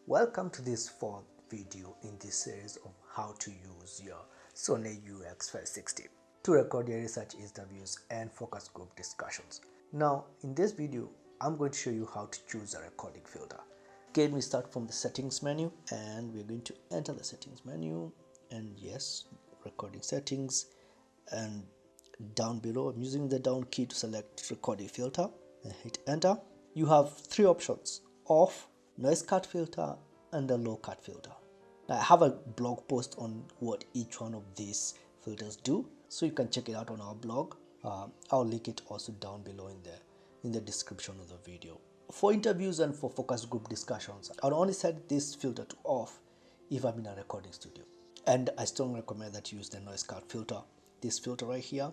Welcome to this fourth video in this series of how to use your Sony ICD-ux560 to record your research interviews and focus group discussions. Now, in this video, I'm going to show you how to choose a recording filter. Again, we start from the settings menu and we're going to enter the settings menu, and yes, recording settings, and down below I'm using the down key to select recording filter and hit enter. You have three options: off, noise cut filter, and the low cut filter. Now, I have a blog post on what each one of these filters do, so you can check it out on our blog. I'll link it also down below in the description of the video. For interviews and for focus group discussions, I'll only set this filter to off if I'm in a recording studio, and I strongly recommend that you use the noise cut filter. This filter right here,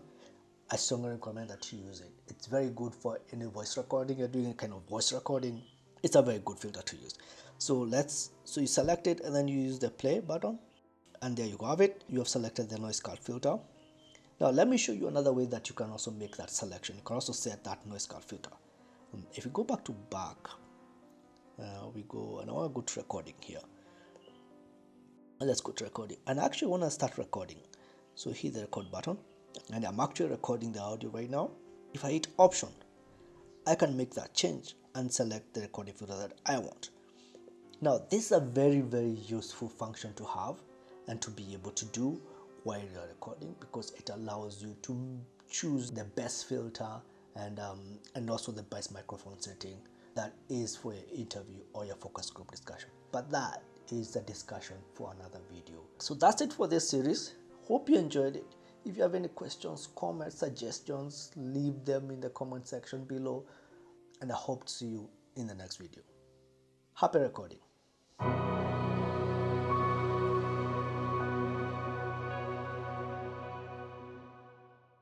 I strongly recommend that you use it. It's very good for any voice recording. You're doing a kind of voice recording, it's a very good filter to use. So you select it and then you use the play button, and there you have it. You have selected the noise cut filter. Now let me show you another way that you can also make that selection. You can also set that noise cut filter. If you go back to we go, and I want to go to recording here, and let's go to recording, and I actually want to start recording. So hit the record button, and I'm actually recording the audio right now. If I hit option, I can make that change and select the recording filter that I want. Now this is a very useful function to have and to be able to do while you're recording, because it allows you to choose the best filter and also the best microphone setting that is for your interview or your focus group discussion. But that is a discussion for another video. So that's it for this series. Hope you enjoyed it. If you have any questions, comments, suggestions, leave them in the comment section below, and I hope to see you in the next video. Happy recording.